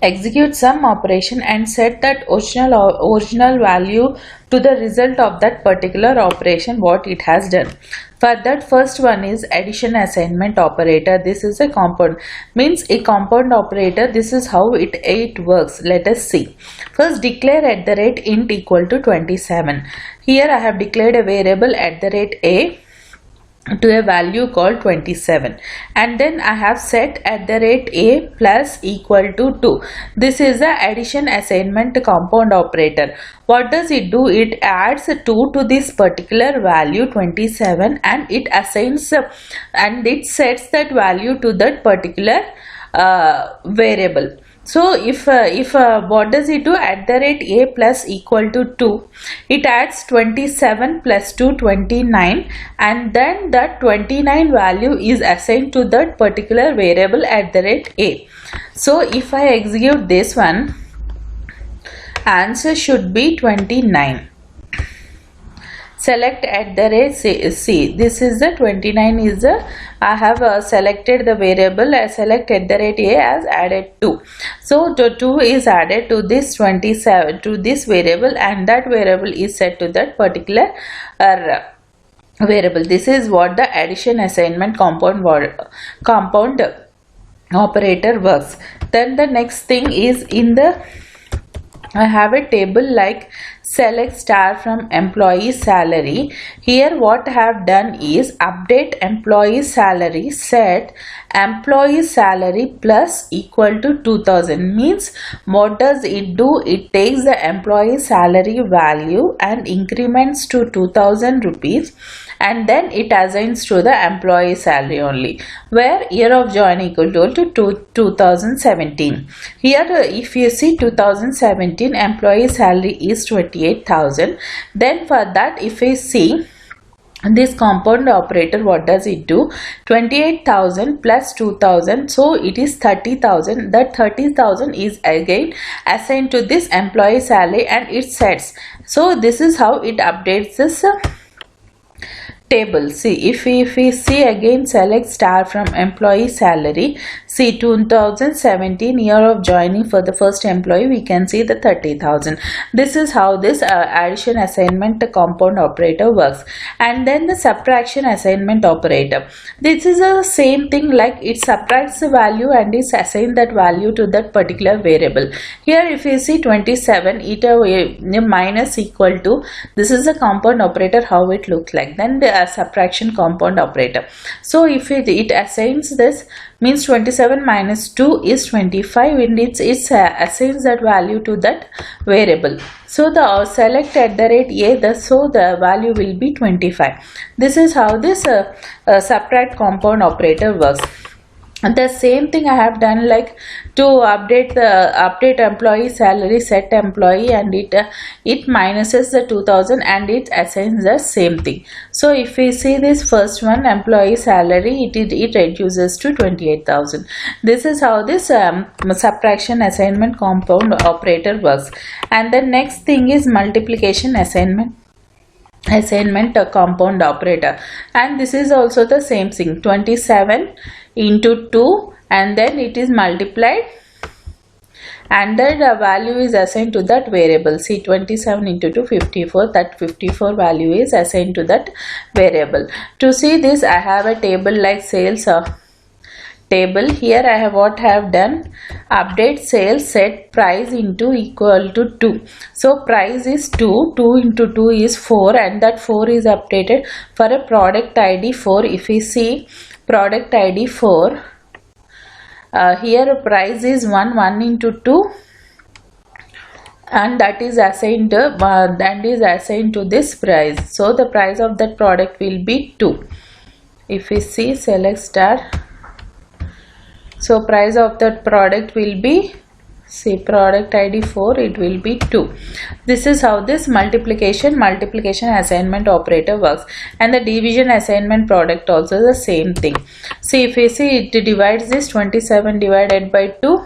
execute some operation and set that original value to the result of that particular operation what it has done. For that, first one is addition assignment operator. This is a compound, means a compound operator. This is how it works. Let us see. First, declare int equal to 27. Here I have declared a variable a to a value called 27, and then I have set a plus equal to 2. This is the addition assignment compound operator. What does it do? It adds 2 to this particular value 27, and it assigns and it sets that value to that particular variable. So if what does it do? A plus equal to 2, it adds 27 plus 2, 29, and then that 29 value is assigned to that particular variable a. So if I execute this one, answer should be 29. Select C. This is the 29 is the, I have selected the variable. I select a as added 2. So the 2 is added to this 27 to this variable, and that variable is set to that particular variable. This is what the addition assignment compound operator works. Then the next thing is I have a table like select star from employee salary. Here what I have done is update employee salary, set employee salary plus equal to 2000. Means what does it do? It takes the employee salary value and increments to 2000 rupees, and then it assigns to the employee salary only, where year of join equal to 2017. Here if you see 2017 employee salary is 28,000. Then for that, if I see this compound operator, what does it do? 28,000 plus 2,000, so it is 30,000. That 30,000 is again assigned to this employee salary, and it sets. So this is how it updates this table. See, if we see again, select star from employee salary. See, 2017 year of joining for the first employee, we can see the 30,000. This is how this addition assignment compound operator works. And then the subtraction assignment operator. This is the same thing, like it subtracts the value and it assigns that value to that particular variable. Here if you see 27, it minus equal to, this is the compound operator, how it looks like. Then the subtraction compound operator. So if it assigns this, means 27 minus 2 is 25, and it assigns that value to that variable. So the select a, so the value will be 25. This is how this subtract compound operator works. And the same thing I have done, like to update employee salary, set employee, and it minuses the 2000 and it assigns the same thing. So if we see this first one, employee salary, it reduces to 28,000. This is how this subtraction assignment compound operator works. And the next thing is multiplication assignment compound operator, and this is also the same thing. 27 into 2, and then it is multiplied, and then the value is assigned to that variable. See, 27 into 2, 54. That 54 value is assigned to that variable. To see this, I have a table like sales table. Here I have what I have done, update sales, set price into equal to 2. So price is 2, 2 into 2 is 4, and that 4 is updated for a product ID 4. If we see product ID 4, here price is 1 into 2, and that is assigned to this price. So the price of that product will be 2. If we see select star, so price of that product will be, see, product ID 4, it will be 2. This is how this multiplication assignment operator works. And the division assignment product also the same thing. See, if we see, it divides this 27 divided by 2.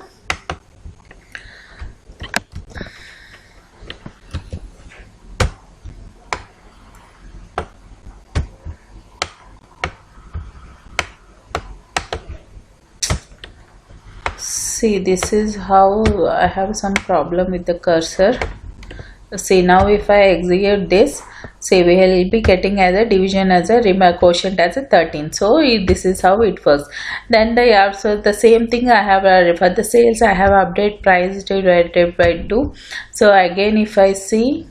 See, this is how I have some problem with the cursor. See, now if I execute this, say we will be getting as a division as a quotient as a 13. So this is how it works. Then so the same thing I have for the sales I have update price divided by 2. So again if I see,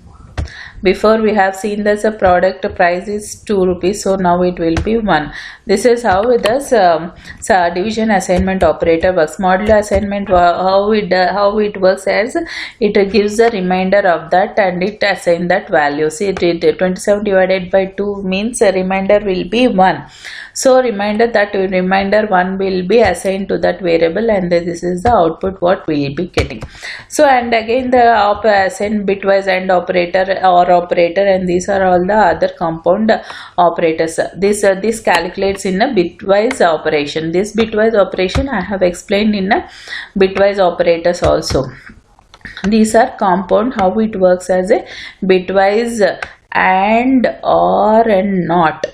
before we have seen that the product price is 2 rupees, so now it will be 1. This is how this division assignment operator works. Modular assignment, how it works as it gives a reminder of that and it assign that value. See, 27 divided by 2 means a reminder will be 1. So reminder 1 will be assigned to that variable, and this is the output what we will be getting. So and again the assign bitwise AND operator or operator, and these are all the other compound operators. This calculates in a bitwise operation. This bitwise operation I have explained in a bitwise operators also. These are compound, how it works as a bitwise AND, OR and NOT.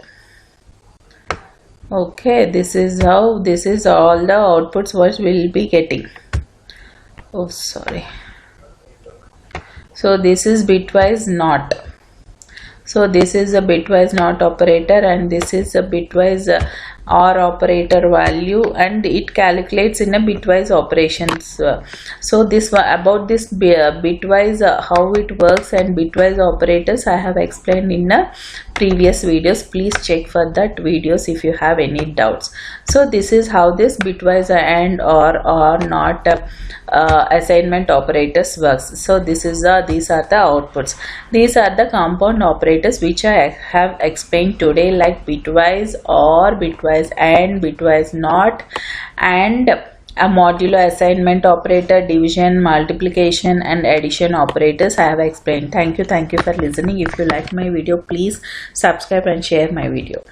Okay, this is how, this is all the outputs what we'll be getting. Oh, sorry. So this is bitwise NOT. So this is a bitwise NOT operator, and this is a bitwise OR operator value, and it calculates in a bitwise operations. So this about this bitwise how it works and bitwise operators I have explained in a previous videos. Please check for that videos if you have any doubts. So this is how this bitwise AND or NOT assignment operators works. So this is these are the outputs. These are the compound operators which I have explained today, like bitwise OR, bitwise AND, bitwise NOT, and a modular assignment operator, division, multiplication and addition operators I have explained. Thank you for listening. If you like my video, please subscribe and share my video.